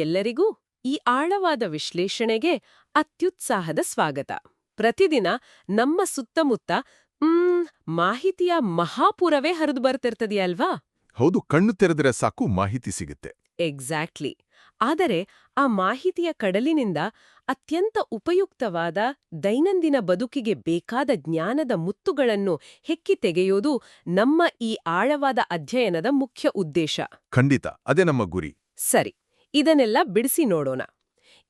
ಎಲ್ಲರಿಗೂ ಈ ಆಳವಾದ ವಿಶ್ಲೇಷಣೆಗೆ ಅತ್ಯುತ್ಸಾಹದ ಸ್ವಾಗತ. ಪ್ರತಿದಿನ ನಮ್ಮ ಸುತ್ತಮುತ್ತ ಮಾಹಿತಿಯ ಮಹಾಪೂರವೇ ಹರಿದು ಬರ್ತಿರ್ತದೆಯಲ್ವಾ? ಹೌದು, ಕಣ್ಣು ತೆರೆದರೆ ಸಾಕು ಮಾಹಿತಿ ಸಿಗುತ್ತೆ. ಎಕ್ಸಾಕ್ಟ್ಲಿ. ಆದರೆ ಆ ಮಾಹಿತಿಯ ಕಡಲಿನಿಂದ ಅತ್ಯಂತ ಉಪಯುಕ್ತವಾದ ದೈನಂದಿನ ಬದುಕಿಗೆ ಬೇಕಾದ ಜ್ಞಾನದ ಮುತ್ತುಗಳನ್ನು ಹೆಕ್ಕಿ ತೆಗೆಯೋದು ನಮ್ಮ ಈ ಆಳವಾದ ಅಧ್ಯಯನದ ಮುಖ್ಯ ಉದ್ದೇಶ. ಖಂಡಿತ, ಅದೇ ನಮ್ಮ ಗುರಿ. ಸರಿ, ಇದನ್ನೆಲ್ಲ ಬಿಡಿಸಿ ನೋಡೋಣ.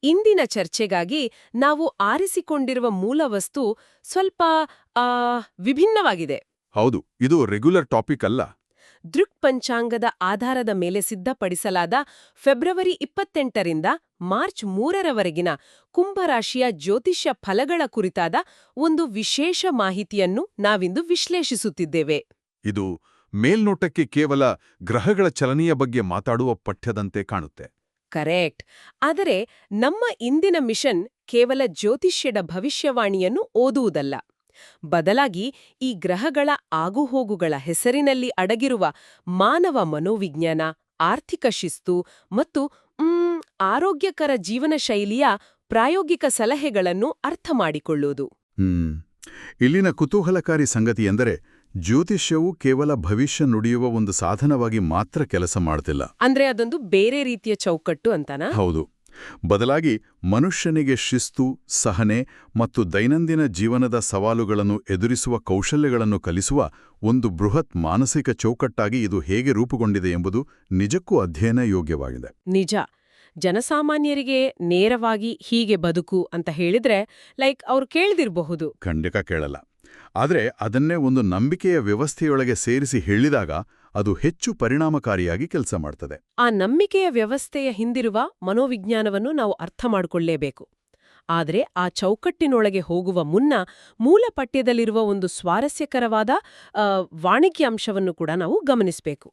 ಇಂದಿನ ಚರ್ಚೆಗಾಗಿ ನಾವು ಆರಿಸಿಕೊಂಡಿರುವ ಮೂಲವಸ್ತು ಸ್ವಲ್ಪ ವಿಭಿನ್ನವಾಗಿದೆ. ಹೌದು, ಇದು ರೆಗ್ಯುಲರ್ ಟಾಪಿಕ್ ಅಲ್ಲ. ದೃಕ್ ಪಂಚಾಂಗದ ಆಧಾರದ ಮೇಲೆ ಸಿದ್ಧಪಡಿಸಲಾದ ಫೆಬ್ರವರಿ 28ರಿಂದ ಮಾರ್ಚ್ 3ರವರೆಗಿನ ಕುಂಭರಾಶಿಯ ಜ್ಯೋತಿಷ್ಯ ಫಲಗಳ ಕುರಿತಾದ ಒಂದು ವಿಶೇಷ ಮಾಹಿತಿಯನ್ನು ನಾವಿಂದು ವಿಶ್ಲೇಷಿಸುತ್ತಿದ್ದೇವೆ. ಇದು ಮೇಲ್ನೋಟಕ್ಕೆ ಕೇವಲ ಗ್ರಹಗಳ ಚಲನೆಯ ಬಗ್ಗೆ ಮಾತಾಡುವ ಪಠ್ಯದಂತೆ ಕಾಣುತ್ತೆ. ಕರೆಕ್ಟ್. ಆದರೆ ನಮ್ಮ ಇಂದಿನ ಮಿಷನ್ ಕೇವಲ ಜ್ಯೋತಿಷ್ಯದ ಭವಿಷ್ಯವಾಣಿಯನ್ನು ಓದುವುದಲ್ಲ. ಬದಲಾಗಿ ಈ ಗ್ರಹಗಳ ಆಗುಹೋಗುಗಳ ಹೆಸರಿನಲ್ಲಿ ಅಡಗಿರುವ ಮಾನವ ಮನೋವಿಜ್ಞಾನ, ಆರ್ಥಿಕ ಶಿಸ್ತು ಮತ್ತು ಆರೋಗ್ಯಕರ ಜೀವನ ಶೈಲಿಯ ಪ್ರಾಯೋಗಿಕ ಸಲಹೆಗಳನ್ನು ಅರ್ಥಮಾಡಿಕೊಳ್ಳುವುದು. ಇಲ್ಲಿನ ಕುತೂಹಲಕಾರಿ ಸಂಗತಿಯೆಂದರೆ ಜ್ಯೋತಿಷ್ಯವು ಕೇವಲ ಭವಿಷ್ಯ ನುಡಿಯುವ ಒಂದು ಸಾಧನವಾಗಿ ಮಾತ್ರ ಕೆಲಸ ಮಾಡ್ತಿಲ್ಲ. ಅಂದ್ರೆ ಅದೊಂದು ಬೇರೆ ರೀತಿಯ ಚೌಕಟ್ಟು ಅಂತನಾ? ಹೌದು. ಬದಲಾಗಿ ಮನುಷ್ಯನಿಗೆ ಶಿಸ್ತು, ಸಹನೆ ಮತ್ತು ದೈನಂದಿನ ಜೀವನದ ಸವಾಲುಗಳನ್ನು ಎದುರಿಸುವ ಕೌಶಲ್ಯಗಳನ್ನು ಕಲಿಸುವ ಒಂದು ಬೃಹತ್ ಮಾನಸಿಕ ಚೌಕಟ್ಟಾಗಿ ಇದು ಹೇಗೆ ರೂಪುಗೊಂಡಿದೆ ಎಂಬುದು ನಿಜಕ್ಕೂ ಅಧ್ಯಯನ ಯೋಗ್ಯವಾಗಿದೆ. ನಿಜ. ಜನಸಾಮಾನ್ಯರಿಗೆ ನೇರವಾಗಿ ಹೀಗೆ ಬದುಕು ಅಂತ ಹೇಳಿದ್ರೆ ಅವ್ರು ಕೇಳ್ದಿರಬಹುದು. ಖಂಡಿತ ಕೇಳಲ್ಲ. ಆದರೆ ಅದನ್ನೇ ಒಂದು ನಂಬಿಕೆಯ ವ್ಯವಸ್ಥೆಯೊಳಗೆ ಸೇರಿಸಿ ಹೇಳಿದಾಗ ಅದು ಹೆಚ್ಚು ಪರಿಣಾಮಕಾರಿಯಾಗಿ ಕೆಲಸ ಮಾಡ್ತದೆ. ಆ ನಂಬಿಕೆಯ ವ್ಯವಸ್ಥೆಯ ಹಿಂದಿರುವ ಮನೋವಿಜ್ಞಾನವನ್ನು ನಾವು ಅರ್ಥ ಮಾಡಿಕೊಳ್ಳೇಬೇಕು. ಆದರೆ ಆ ಚೌಕಟ್ಟಿನೊಳಗೆ ಹೋಗುವ ಮುನ್ನ ಮೂಲ ಪಠ್ಯದಲ್ಲಿರುವ ಒಂದು ಸ್ವಾರಸ್ಯಕರವಾದ ವಾಣಿಜ್ಯಾಂಶವನ್ನು ಕೂಡ ನಾವು ಗಮನಿಸಬೇಕು.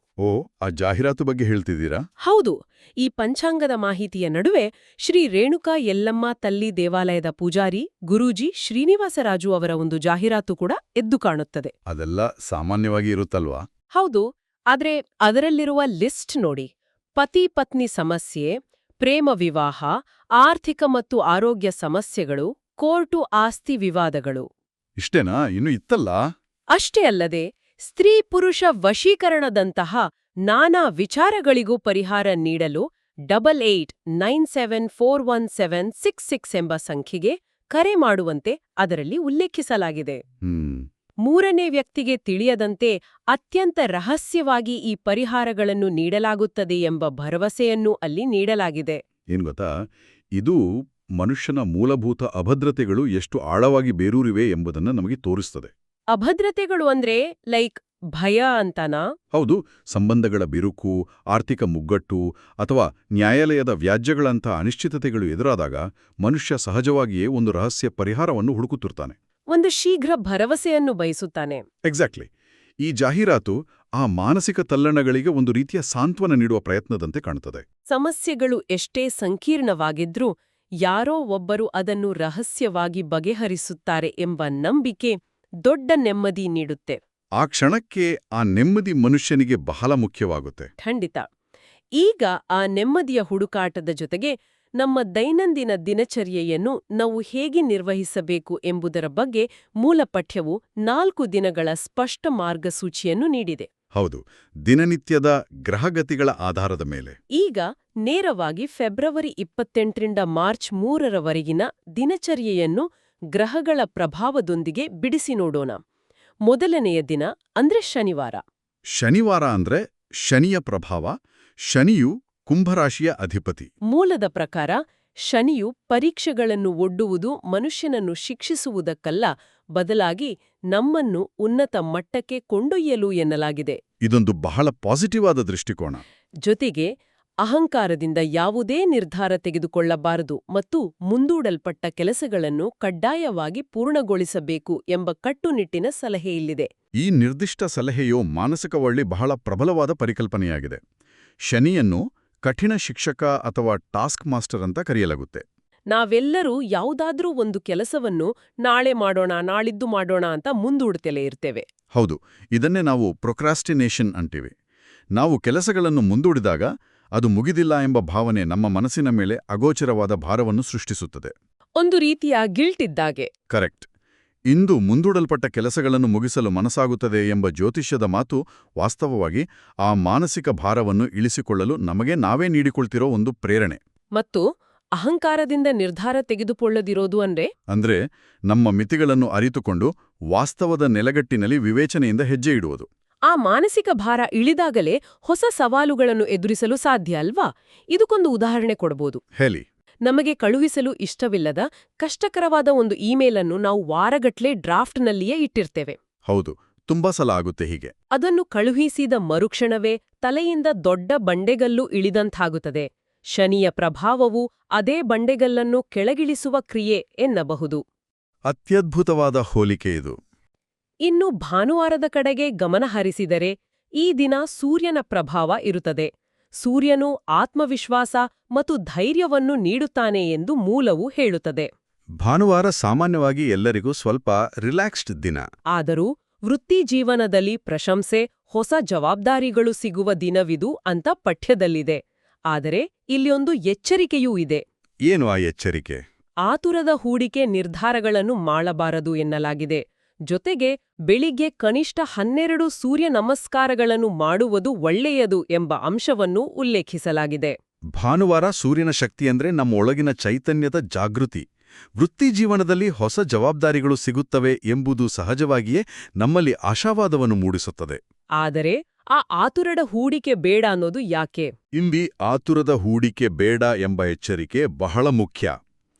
ಆ ಜಾಹೀರಾತು ಬಗ್ಗೆ ಹೇಳ್ತಿದ್ದೀರಾ? ಹೌದು. ಈ ಪಂಚಾಂಗದ ಮಾಹಿತಿಯ ನಡುವೆ ಶ್ರೀ ರೇಣುಕಾ ಯಲ್ಲಮ್ಮ ತಲ್ಲಿ ದೇವಾಲಯದ ಪೂಜಾರಿ ಗುರೂಜಿ ಶ್ರೀನಿವಾಸರಾಜು ಅವರ ಒಂದು ಜಾಹೀರಾತು ಕೂಡ ಎದ್ದು ಕಾಣುತ್ತದೆ. ಅದೆಲ್ಲ ಸಾಮಾನ್ಯವಾಗಿ ಇರುತ್ತಲ್ವಾ? ಹೌದು. ಆದ್ರೆ ಅದರಲ್ಲಿರುವ ಲಿಸ್ಟ್ ನೋಡಿ. ಪತಿ ಪತ್ನಿ ಸಮಸ್ಯೆ, ಪ್ರೇಮ ವಿವಾಹ, ಆರ್ಥಿಕ ಮತ್ತು ಆರೋಗ್ಯ ಸಮಸ್ಯೆಗಳು, ಕೋರ್ಟು ಆಸ್ತಿ ವಿವಾದಗಳು. ಇಷ್ಟೇನಾ? ಇನ್ನು ಇತ್ತಲ್ಲ? ಅಷ್ಟೇ ಅಲ್ಲದೆ ಸ್ತ್ರೀ ಪುರುಷ ವಶೀಕರಣದಂತಹ ನಾನಾ ವಿಚಾರಗಳಿಗೂ ಪರಿಹಾರ ನೀಡಲು 8897417666 ಎಂಬ ಸಂಖ್ಯೆಗೆ ಕರೆ ಮಾಡುವಂತೆ ಅದರಲ್ಲಿ ಉಲ್ಲೇಖಿಸಲಾಗಿದೆ. ಮೂರನೇ ವ್ಯಕ್ತಿಗೆ ತಿಳಿಯದಂತೆ ಅತ್ಯಂತ ರಹಸ್ಯವಾಗಿ ಈ ಪರಿಹಾರಗಳನ್ನು ನೀಡಲಾಗುತ್ತದೆ ಎಂಬ ಭರವಸೆಯನ್ನೂ ಅಲ್ಲಿ ನೀಡಲಾಗಿದೆ. ಏನ್ ಗೊತ್ತಾ, ಇದು ಮನುಷ್ಯನ ಮೂಲಭೂತ ಅಭದ್ರತೆಗಳು ಎಷ್ಟು ಆಳವಾಗಿ ಬೇರೂರಿವೆ ಎಂಬುದನ್ನು ನಮಗೆ ತೋರಿಸ್ತದೆ. ಅಭದ್ರತೆಗಳು ಅಂದ್ರೆ ಭಯ ಅಂತನಾ? ಹೌದು. ಸಂಬಂಧಗಳ ಬಿರುಕು, ಆರ್ಥಿಕ ಮುಗ್ಗಟ್ಟು ಅಥವಾ ನ್ಯಾಯಾಲಯದ ವ್ಯಾಜ್ಯಗಳಂಥ ಅನಿಶ್ಚಿತತೆಗಳು ಎದುರಾದಾಗ ಮನುಷ್ಯ ಸಹಜವಾಗಿಯೇ ಒಂದು ರಹಸ್ಯ ಪರಿಹಾರವನ್ನು ಹುಡುಕುತ್ತಿರ್ತಾನೆ. ಒಂದು ಶೀಘ್ರ ಭರವಸೆಯನ್ನು ಬಯಸುತ್ತಾನೆ. ಎಕ್ಸಾಕ್ಟ್ಲಿ. ಈ ಜಾಹೀರಾತು ಆ ಮಾನಸಿಕ ತಲ್ಲಣಗಳಿಗೆ ಒಂದು ರೀತಿಯ ಸಾಂತ್ವನ ನೀಡುವ ಪ್ರಯತ್ನದಂತೆ ಕಾಣುತ್ತದೆ. ಸಮಸ್ಯೆಗಳು ಎಷ್ಟೇ ಸಂಕೀರ್ಣವಾಗಿದ್ರೂ ಯಾರೋ ಒಬ್ಬರು ಅದನ್ನು ರಹಸ್ಯವಾಗಿ ಬಗೆಹರಿಸುತ್ತಾರೆ ಎಂಬ ನಂಬಿಕೆ ದೊಡ್ಡ ನೆಮ್ಮದಿ ನೀಡುತ್ತೆ. ಆ ಕ್ಷಣಕ್ಕೆ ಆ ನೆಮ್ಮದಿ ಮನುಷ್ಯನಿಗೆ ಬಹಳ ಮುಖ್ಯವಾಗುತ್ತೆ. ಖಂಡಿತ. ಈಗ ಆ ನೆಮ್ಮದಿಯ ಹುಡುಕಾಟದ ಜೊತೆಗೆ ನಮ್ಮ ದೈನಂದಿನ ದಿನಚರ್ಯೆಯನ್ನು ನಾವು ಹೇಗೆ ನಿರ್ವಹಿಸಬೇಕು ಎಂಬುದರ ಬಗ್ಗೆ ಮೂಲ ಪಠ್ಯವು 4 ದಿನಗಳ ಸ್ಪಷ್ಟ ಮಾರ್ಗಸೂಚಿಯನ್ನು ನೀಡಿದೆ. ಹೌದು, ದಿನನಿತ್ಯದ ಗ್ರಹಗತಿಗಳ ಆಧಾರದ ಮೇಲೆ. ಈಗ ನೇರವಾಗಿ ಫೆಬ್ರವರಿ 28ರಿಂದ ಮಾರ್ಚ್ 3ರವರೆಗಿನ ದಿನಚರ್ಯೆಯನ್ನು ಗ್ರಹಗಳ ಪ್ರಭಾವದೊಂದಿಗೆ ಬಿಡಿಸಿ ನೋಡೋಣ. ಮೊದಲನೆಯ ದಿನ ಅಂದ್ರೆ ಶನಿವಾರ. ಶನಿವಾರ ಅಂದ್ರೆ ಶನಿಯ ಪ್ರಭಾವ. ಶನಿಯು ಕುಂಭರಾಶಿಯ ಅಧಿಪತಿ. ಮೂಲದ ಪ್ರಕಾರ ಶನಿಯು ಪರೀಕ್ಷೆಗಳನ್ನು ಒಡ್ಡುವುದು ಮನುಷ್ಯನನ್ನು ಶಿಕ್ಷಿಸುವುದಕ್ಕಲ್ಲ, ಬದಲಾಗಿ ನಮ್ಮನ್ನು ಉನ್ನತ ಮಟ್ಟಕ್ಕೆ ಕೊಂಡೊಯ್ಯಲು ಎನ್ನಲಾಗಿದೆ. ಇದೊಂದು ಬಹಳ ಪಾಸಿಟಿವ್ ಆದ ದೃಷ್ಟಿಕೋನ. ಜೊತೆಗೆ ಅಹಂಕಾರದಿಂದ ಯಾವುದೇ ನಿರ್ಧಾರ ತೆಗೆದುಕೊಳ್ಳಬಾರದು ಮತ್ತು ಮುಂದೂಡಲ್ಪಟ್ಟ ಕೆಲಸಗಳನ್ನು ಕಡ್ಡಾಯವಾಗಿ ಪೂರ್ಣಗೊಳಿಸಬೇಕು ಎಂಬ ಕಟ್ಟುನಿಟ್ಟಿನ ಸಲಹೆ ಇಲ್ಲಿದೆ. ಈ ನಿರ್ದಿಷ್ಟ ಸಲಹೆಯು ಮಾನಸಿಕವಳ್ಳಿ ಬಹಳ ಪ್ರಬಲವಾದ ಪರಿಕಲ್ಪನೆಯಾಗಿದೆ. ಶನಿಯನ್ನು ಕಠಿಣ ಶಿಕ್ಷಕ ಅಥವಾ ಟಾಸ್ಕ್ ಮಾಸ್ಟರ್ ಅಂತ ಕರೆಯಲಾಗುತ್ತೆ. ನಾವೆಲ್ಲರೂ ಯಾವುದಾದ್ರೂ ಒಂದು ಕೆಲಸವನ್ನು ನಾಳೆ ಮಾಡೋಣ, ನಾಳಿದ್ದು ಮಾಡೋಣ ಅಂತ ಮುಂದೂಡ್ತಲೇ ಇರ್ತೇವೆ. ಹೌದು, ಇದನ್ನೇ ನಾವು ಪ್ರೊಕ್ರಾಸ್ಟಿನೇಷನ್ ಅಂತೀವಿ. ನಾವು ಕೆಲಸಗಳನ್ನು ಮುಂದೂಡಿದಾಗ ಅದು ಮುಗಿದಿಲ್ಲ ಎಂಬ ಭಾವನೆ ನಮ್ಮ ಮನಸ್ಸಿನ ಮೇಲೆ ಅಗೋಚರವಾದ ಭಾರವನ್ನು ಸೃಷ್ಟಿಸುತ್ತದೆ. ಒಂದು ರೀತಿಯ ಗಿಲ್ಟ್ ಇದ್ದಾಗೆ. ಕರೆಕ್ಟ್. ಇಂದು ಮುಂದೂಡಲ್ಪಟ್ಟ ಕೆಲಸಗಳನ್ನು ಮುಗಿಸಲು ಮನಸ್ಸಾಗುತ್ತದೆ ಎಂಬ ಜ್ಯೋತಿಷ್ಯದ ಮಾತು ವಾಸ್ತವವಾಗಿ ಆ ಮಾನಸಿಕ ಭಾರವನ್ನು ಇಳಿಸಿಕೊಳ್ಳಲು ನಮಗೆ ನಾವೇ ನೀಡಿಕೊಳ್ತಿರೋ ಒಂದು ಪ್ರೇರಣೆ. ಮತ್ತು ಅಹಂಕಾರದಿಂದ ನಿರ್ಧಾರ ತೆಗೆದುಕೊಳ್ಳದಿರೋದು ಅಂದ್ರೆ ನಮ್ಮ ಮಿತಿಗಳನ್ನು ಅರಿತುಕೊಂಡು ವಾಸ್ತವದ ನೆಲಗಟ್ಟಿನಲ್ಲಿ ವಿವೇಚನೆಯಿಂದ ಹೆಜ್ಜೆ ಇಡುವುದು. ಆ ಮಾನಸಿಕ ಭಾರ ಇಳಿದಾಗಲೇ ಹೊಸ ಸವಾಲುಗಳನ್ನು ಎದುರಿಸಲು ಸಾಧ್ಯ ಅಲ್ವಾ? ಇದಕ್ಕೊಂದು ಉದಾಹರಣೆ ಕೊಡಬಹುದು. ಹೇಳಿ. ನಮಗೆ ಕಳುಹಿಸಲು ಇಷ್ಟವಿಲ್ಲದ ಕಷ್ಟಕರವಾದ ಒಂದು ಇಮೇಲ್ ಅನ್ನು ನಾವು ವಾರಗಟ್ಲೆ ಡ್ರಾಫ್ಟ್ನಲ್ಲಿಯೇ ಇಟ್ಟಿರ್ತೇವೆ. ಹೌದು, ತುಂಬಾ ಸಲ ಆಗುತ್ತೆ ಹೀಗೆ. ಅದನ್ನು ಕಳುಹಿಸಿದ ಮರುಕ್ಷಣವೇ ತಲೆಯಿಂದ ದೊಡ್ಡ ಬಂಡೆಗಲ್ಲು ಇಳಿದಂತಾಗುತ್ತದೆ. ಶನಿಯ ಪ್ರಭಾವವು ಅದೇ ಬಂಡೆಗಲ್ಲನ್ನು ಕೆಳಗಿಳಿಸುವ ಕ್ರಿಯೆ ಎನ್ನಬಹುದು. ಅತ್ಯದ್ಭುತವಾದ ಹೋಲಿಕೆ ಇದು. ಇನ್ನು ಭಾನುವಾರದ ಕಡೆಗೆ ಗಮನ ಹರಿಸಿದರೆ ಈ ದಿನ ಸೂರ್ಯನ ಪ್ರಭಾವ ಇರುತ್ತದೆ. ಸೂರ್ಯನು ಆತ್ಮವಿಶ್ವಾಸ ಮತ್ತು ಧೈರ್ಯವನ್ನು ನೀಡುತ್ತಾನೆ ಎಂದು ಮೂಲವು ಹೇಳುತ್ತದೆ. ಭಾನುವಾರ ಸಾಮಾನ್ಯವಾಗಿ ಎಲ್ಲರಿಗೂ ಸ್ವಲ್ಪ ರಿಲ್ಯಾಕ್ಸ್ಡ್ ದಿನ. ಆದರೂ ವೃತ್ತಿಜೀವನದಲ್ಲಿ ಪ್ರಶಂಸೆ, ಹೊಸ ಜವಾಬ್ದಾರಿಗಳು ಸಿಗುವ ದಿನವಿದು ಅಂತ ಪಠ್ಯದಲ್ಲಿದೆ. ಆದರೆ ಇಲ್ಲೊಂದು ಎಚ್ಚರಿಕೆಯೂ ಇದೆ. ಏನು ಆ ಎಚ್ಚರಿಕೆ? ಆತುರದ ಹೂಡಿಕೆ ನಿರ್ಧಾರಗಳನ್ನು ಮಾಡಬಾರದು ಎನ್ನಲಾಗಿದೆ. ಜೊತೆಗೆ ಬೆಳಿಗ್ಗೆ ಕನಿಷ್ಠ 12 ಸೂರ್ಯ ನಮಸ್ಕಾರಗಳನ್ನು ಮಾಡುವುದು ಒಳ್ಳೆಯದು ಎಂಬ ಅಂಶವನ್ನು ಉಲ್ಲೇಖಿಸಲಾಗಿದೆ. ಭಾನುವಾರ ಸೂರ್ಯನ ಶಕ್ತಿಯಂದ್ರೆ ನಮ್ಮ ಒಳಗಿನ ಚೈತನ್ಯದ ಜಾಗೃತಿ. ವೃತ್ತಿಜೀವನದಲ್ಲಿ ಹೊಸ ಜವಾಬ್ದಾರಿಗಳು ಸಿಗುತ್ತವೆ ಎಂಬುದು ಸಹಜವಾಗಿಯೇ ನಮ್ಮಲ್ಲಿ ಆಶಾವಾದವನ್ನು ಮೂಡಿಸುತ್ತದೆ. ಆದರೆ ಆ ಆತುರದ ಹೂಡಿಕೆ ಬೇಡ ಅನ್ನೋದು ಯಾಕೆ? ಇಲ್ಲಿ ಆತುರದ ಹೂಡಿಕೆ ಬೇಡ ಎಂಬ ಎಚ್ಚರಿಕೆ ಬಹಳ ಮುಖ್ಯ.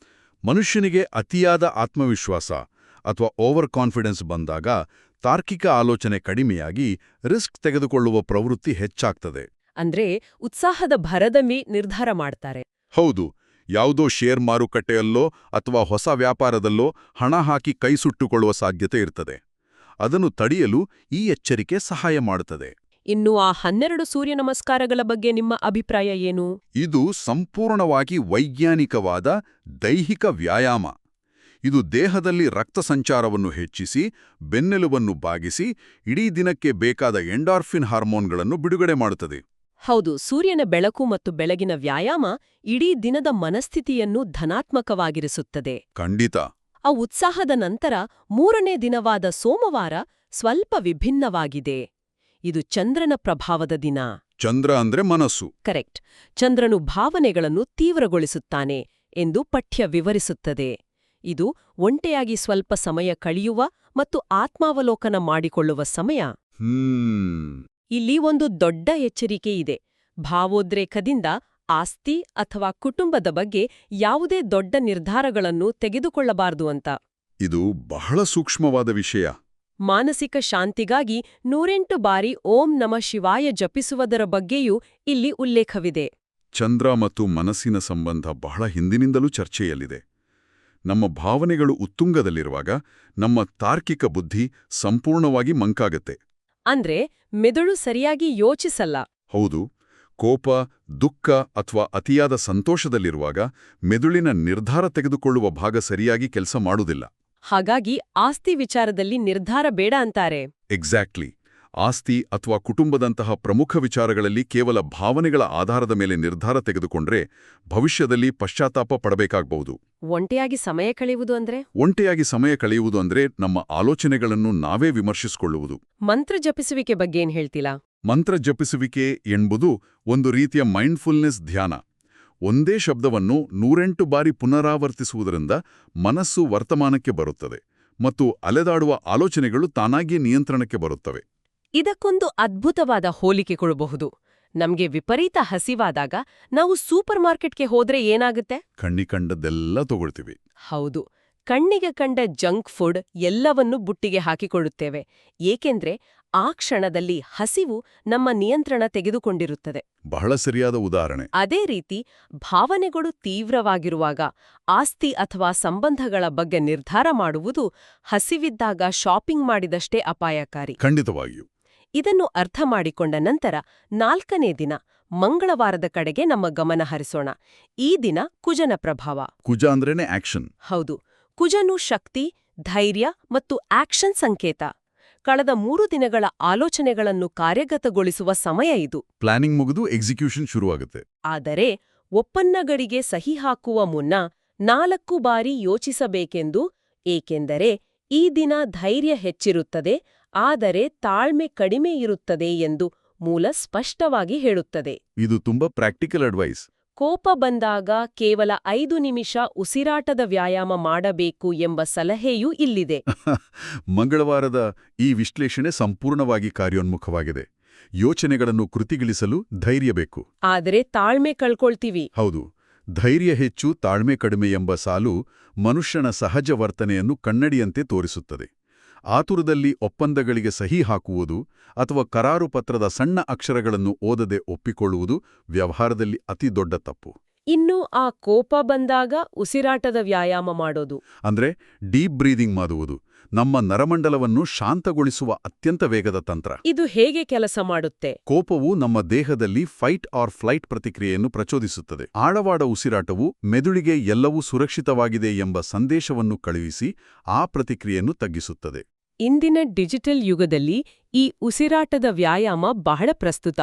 ಮನುಷ್ಯನಿಗೆ ಅತಿಯಾದ ಆತ್ಮವಿಶ್ವಾಸ ಅಥವಾ ಓವರ್ ಕಾನ್ಫಿಡೆನ್ಸ್ ಬಂದಾಗ ತಾರ್ಕಿಕ ಆಲೋಚನೆ ಕಡಿಮೆಯಾಗಿ ರಿಸ್ಕ್ ತೆಗೆದುಕೊಳ್ಳುವ ಪ್ರವೃತ್ತಿ ಹೆಚ್ಚಾಗ್ತದೆ. ಅಂದ್ರೆ ಉತ್ಸಾಹದ ಭರದಲ್ಲಿ ನಿರ್ಧಾರ ಮಾಡ್ತಾರೆ. ಹೌದು, ಯಾವುದೋ ಶೇರ್ ಮಾರುಕಟ್ಟೆಯಲ್ಲೋ ಅಥವಾ ಹೊಸ ವ್ಯಾಪಾರದಲ್ಲೋ ಹಣ ಹಾಕಿ ಕೈ ಸುಟ್ಟುಕೊಳ್ಳುವ ಸಾಧ್ಯತೆ ಇರ್ತದೆ. ಅದನ್ನು ತಡೆಯಲು ಈ ಎಚ್ಚರಿಕೆ ಸಹಾಯ ಮಾಡುತ್ತದೆ. ಇನ್ನು ಆ 12 ಸೂರ್ಯ ನಮಸ್ಕಾರಗಳ ಬಗ್ಗೆ ನಿಮ್ಮ ಅಭಿಪ್ರಾಯ ಏನು? ಇದು ಸಂಪೂರ್ಣವಾಗಿ ವೈಜ್ಞಾನಿಕವಾದ ದೈಹಿಕ ವ್ಯಾಯಾಮ. ಇದು ದೇಹದಲ್ಲಿ ರಕ್ತ ಸಂಚಾರವನ್ನು ಹೆಚ್ಚಿಸಿ, ಬೆನ್ನೆಲುಬನ್ನು ಬಾಗಿಸಿ, ಇಡೀ ದಿನಕ್ಕೆ ಬೇಕಾದ ಎಂಡಾರ್ಫಿನ್ ಹಾರ್ಮೋನ್ಗಳನ್ನು ಬಿಡುಗಡೆ ಮಾಡುತ್ತದೆ. ಹೌದು, ಸೂರ್ಯನ ಬೆಳಕು ಮತ್ತು ಬೆಳಗಿನ ವ್ಯಾಯಾಮ ಇಡೀ ದಿನದ ಮನಸ್ಥಿತಿಯನ್ನು ಧನಾತ್ಮಕವಾಗಿರಿಸುತ್ತದೆ. ಖಂಡಿತ. ಆ ಉತ್ಸಾಹದ ನಂತರ 3ನೇ ದಿನವಾದ ಸೋಮವಾರ ಸ್ವಲ್ಪ ವಿಭಿನ್ನವಾಗಿದೆ. ಇದು ಚಂದ್ರನ ಪ್ರಭಾವದ ದಿನ. ಚಂದ್ರ ಅಂದ್ರೆ ಮನಸ್ಸು. ಕರೆಕ್ಟ್. ಚಂದ್ರನು ಭಾವನೆಗಳನ್ನು ತೀವ್ರಗೊಳಿಸುತ್ತಾನೆ ಎಂದು ಪಠ್ಯ ವಿವರಿಸುತ್ತದೆ. ಇದು ಒಂಟೆಯಾಗಿ ಸ್ವಲ್ಪ ಸಮಯ ಕಳೆಯುವ ಮತ್ತು ಆತ್ಮಾವಲೋಕನ ಮಾಡಿಕೊಳ್ಳುವ ಸಮಯ. ಇಲ್ಲಿ ಒಂದು ದೊಡ್ಡ ಎಚ್ಚರಿಕೆ ಇದೆ. ಭಾವೋದ್ರೇಕದಿಂದ ಆಸ್ತಿ ಅಥವಾ ಕುಟುಂಬದ ಬಗ್ಗೆ ಯಾವುದೇ ದೊಡ್ಡ ನಿರ್ಧಾರಗಳನ್ನು ತೆಗೆದುಕೊಳ್ಳಬಾರದು ಅಂತ. ಇದು ಬಹಳ ಸೂಕ್ಷ್ಮವಾದ ವಿಷಯ. ಮಾನಸಿಕ ಶಾಂತಿಗಾಗಿ 108 ಬಾರಿ ಓಂ ನಮಃ ಶಿವಾಯ ಜಪಿಸುವುದರ ಬಗ್ಗೆಯೂ ಇಲ್ಲಿ ಉಲ್ಲೇಖವಿದೆ. ಚಂದ್ರ ಮತ್ತು ಮನಸ್ಸಿನ ಸಂಬಂಧ ಬಹಳ ಹಿಂದಿನಿಂದಲೂ ಚರ್ಚೆಯಲ್ಲಿದೆ. ನಮ್ಮ ಭಾವನೆಗಳು ಉತ್ತುಂಗದಲ್ಲಿರುವಾಗ ನಮ್ಮ ತಾರ್ಕಿಕ ಬುದ್ಧಿ ಸಂಪೂರ್ಣವಾಗಿ ಮಂಕಾಗತ್ತೆ. ಅಂದ್ರೆ ಮೆದುಳು ಸರಿಯಾಗಿ ಯೋಚಿಸಲ್ಲ. ಹೌದು. ಕೋಪ, ದುಃಖ ಅಥವಾ ಅತಿಯಾದ ಸಂತೋಷದಲ್ಲಿರುವಾಗ ಮೆದುಳಿನ ನಿರ್ಧಾರ ತೆಗೆದುಕೊಳ್ಳುವ ಭಾಗ ಸರಿಯಾಗಿ ಕೆಲಸ ಮಾಡುವುದಿಲ್ಲ. ಹಾಗಾಗಿ ಆಸ್ತಿ ವಿಚಾರದಲ್ಲಿ ನಿರ್ಧಾರ ಬೇಡ ಅಂತಾರೆ. ಎಕ್ಸಾಕ್ಟ್ಲಿ. ಆಸ್ತಿ ಅಥವಾ ಕುಟುಂಬದಂತಹ ಪ್ರಮುಖ ವಿಚಾರಗಳಲ್ಲಿ ಕೇವಲ ಭಾವನೆಗಳ ಆಧಾರದ ಮೇಲೆ ನಿರ್ಧಾರ ತೆಗೆದುಕೊಂಡ್ರೆ ಭವಿಷ್ಯದಲ್ಲಿ ಪಶ್ಚಾತ್ತಾಪ ಪಡಬೇಕಾಗಬಹುದು. ಒಂಟೆಯಾಗಿ ಸಮಯ ಕಳೆಯುವುದು ಅಂದ್ರೆ? ಒಂಟೆಯಾಗಿ ಸಮಯ ಕಳೆಯುವುದು ಅಂದ್ರೆ ನಮ್ಮ ಆಲೋಚನೆಗಳನ್ನು ನಾವೇ ವಿಮರ್ಶಿಸಿಕೊಳ್ಳುವುದು. ಮಂತ್ರ ಜಪಿಸುವಿಕೆ ಬಗ್ಗೆ ಏನ್ ಹೇಳ್ತಿಲ್ಲ? ಮಂತ್ರ ಜಪಿಸುವಿಕೆ ಎಂಬುದು ಒಂದು ರೀತಿಯ ಮೈಂಡ್ಫುಲ್ನೆಸ್ ಧ್ಯಾನ. ಒಂದೇ ಶಬ್ದವನ್ನು 108 ಬಾರಿ ಪುನರಾವರ್ತಿಸುವುದರಿಂದ ಮನಸ್ಸು ವರ್ತಮಾನಕ್ಕೆ ಬರುತ್ತದೆ ಮತ್ತು ಅಲೆದಾಡುವ ಆಲೋಚನೆಗಳು ತಾನಾಗಿಯೇ ನಿಯಂತ್ರಣಕ್ಕೆ ಬರುತ್ತವೆ. ಇದಕ್ಕೊಂದು ಅದ್ಭುತವಾದ ಹೋಲಿಕೆ ಕೊಡಬಹುದು. ನಮ್ಗೆ ವಿಪರೀತ ಹಸಿವಾದಾಗ ನಾವು ಸೂಪರ್ ಮಾರ್ಕೆಟ್ಗೆ ಹೋದ್ರೆ ಏನಾಗುತ್ತೆ? ಕಂಡದ್ದೆಲ್ಲ ತಗೊಳ್ತೀವಿ. ಹೌದು, ಕಣ್ಣಿಗೆ ಕಂಡ ಜಂಕ್ ಫುಡ್ ಎಲ್ಲವನ್ನೂ ಬುಟ್ಟಿಗೆ ಹಾಕಿಕೊಳ್ಳುತ್ತೇವೆ. ಏಕೆಂದ್ರೆ ಆ ಕ್ಷಣದಲ್ಲಿ ಹಸಿವು ನಮ್ಮ ನಿಯಂತ್ರಣ ತೆಗೆದುಕೊಂಡಿರುತ್ತದೆ. ಬಹಳ ಸರಿಯಾದ ಉದಾಹರಣೆ. ಅದೇ ರೀತಿ ಭಾವನೆಗಳು ತೀವ್ರವಾಗಿರುವಾಗ ಆಸ್ತಿ ಅಥವಾ ಸಂಬಂಧಗಳ ಬಗ್ಗೆ ನಿರ್ಧಾರ ಮಾಡುವುದು ಹಸಿವಿದ್ದಾಗ ಶಾಪಿಂಗ್ ಮಾಡಿದಷ್ಟೇ ಅಪಾಯಕಾರಿ. ಖಂಡಿತವಾಗಿಯೂ. ಇದನ್ನು ಅರ್ಥ ಮಾಡಿಕೊಂಡ ನಂತರ 4ನೇ ದಿನ ಮಂಗಳವಾರದ ಕಡೆಗೆ ನಮ್ಮ ಗಮನ ಹರಿಸೋಣ. ಈ ದಿನ ಕುಜನ ಪ್ರಭಾವ. ಕುಜ ಅಂದ್ರೇನೆ ಆಕ್ಷನ್. ಹೌದು, ಕುಜನು ಶಕ್ತಿ, ಧೈರ್ಯ ಮತ್ತು ಆಕ್ಷನ್ ಸಂಕೇತ. ಕಳೆದ 3 ದಿನಗಳ ಆಲೋಚನೆಗಳನ್ನು ಕಾರ್ಯಗತಗೊಳಿಸುವ ಸಮಯ ಇದು. ಪ್ಲಾನಿಂಗ್ ಮುಗಿದು ಎಕ್ಸಿಕ್ಯೂಷನ್ ಶುರುವಾಗುತ್ತೆ. ಆದರೆ ಒಪ್ಪಂದಗಳಿಗೆ ಸಹಿ ಹಾಕುವ ಮುನ್ನ 4 ಬಾರಿ ಯೋಚಿಸಬೇಕೆಂದು, ಏಕೆಂದರೆ ಈ ದಿನ ಧೈರ್ಯ ಹೆಚ್ಚಿರುತ್ತದೆ, ಆದರೆ ತಾಳ್ಮೆ ಕಡಿಮೆ ಇರುತ್ತದೆ ಎಂದು ಮೂಲ ಸ್ಪಷ್ಟವಾಗಿ ಹೇಳುತ್ತದೆ. ಇದು ತುಂಬಾ ಪ್ರಾಕ್ಟಿಕಲ್ ಅಡ್ವೈಸ್. ಕೋಪ ಬಂದಾಗ ಕೇವಲ 5 ನಿಮಿಷ ಉಸಿರಾಟದ ವ್ಯಾಯಾಮ ಮಾಡಬೇಕು ಎಂಬ ಸಲಹೆಯೂ ಇಲ್ಲಿದೆ. ಮಂಗಳವಾರದ ಈ ವಿಶ್ಲೇಷಣೆ ಸಂಪೂರ್ಣವಾಗಿ ಕಾರ್ಯೋನ್ಮುಖವಾಗಿದೆ. ಯೋಚನೆಗಳನ್ನು ಕೃತಿಗಿಳಿಸಲು ಧೈರ್ಯ ಬೇಕು. ಆದರೆ ತಾಳ್ಮೆ ಕಳ್ಕೊಳ್ತೀವಿ. ಹೌದು, ಧೈರ್ಯ ಹೆಚ್ಚು ತಾಳ್ಮೆ ಕಡಿಮೆ ಎಂಬ ಸಾಲು ಮನುಷ್ಯನ ಸಹಜ ವರ್ತನೆಯನ್ನು ಕನ್ನಡಿಯಂತೆ ತೋರಿಸುತ್ತದೆ. ಆತುರದಲ್ಲಿ ಒಪ್ಪಂದಗಳಿಗೆ ಸಹಿ ಹಾಕುವುದು ಅಥವಾ ಕರಾರು ಪತ್ರದ ಸಣ್ಣ ಅಕ್ಷರಗಳನ್ನು ಓದದೆ ಒಪ್ಪಿಕೊಳ್ಳುವುದು ವ್ಯವಹಾರದಲ್ಲಿ ಅತಿ ದೊಡ್ಡ ತಪ್ಪು. ಇನ್ನು ಆ ಕೋಪ ಬಂದಾಗ ಉಸಿರಾಟದ ವ್ಯಾಯಾಮ ಮಾಡೋದು, ಅಂದ್ರೆ ಡೀಪ್ ಬ್ರೀದಿಂಗ್ ಮಾಡುವುದು, ನಮ್ಮ ನರಮಂಡಲವನ್ನು ಶಾಂತಗೊಳಿಸುವ ಅತ್ಯಂತ ವೇಗದ ತಂತ್ರ. ಇದು ಹೇಗೆ ಕೆಲಸ ಮಾಡುತ್ತೆ? ಕೋಪವು ನಮ್ಮ ದೇಹದಲ್ಲಿ ಫೈಟ್ ಆರ್ ಫ್ಲೈಟ್ ಪ್ರತಿಕ್ರಿಯೆಯನ್ನು ಪ್ರಚೋದಿಸುತ್ತದೆ. ಆಳವಾದ ಉಸಿರಾಟವು ಮೆದುಳಿಗೆ ಎಲ್ಲವೂ ಸುರಕ್ಷಿತವಾಗಿದೆ ಎಂಬ ಸಂದೇಶವನ್ನು ಕಳುಹಿಸಿ ಆ ಪ್ರತಿಕ್ರಿಯೆಯನ್ನು ತಗ್ಗಿಸುತ್ತದೆ. ಇಂದಿನ ಡಿಜಿಟಲ್ ಯುಗದಲ್ಲಿ ಈ ಉಸಿರಾಟದ ವ್ಯಾಯಾಮ ಬಹಳ ಪ್ರಸ್ತುತ.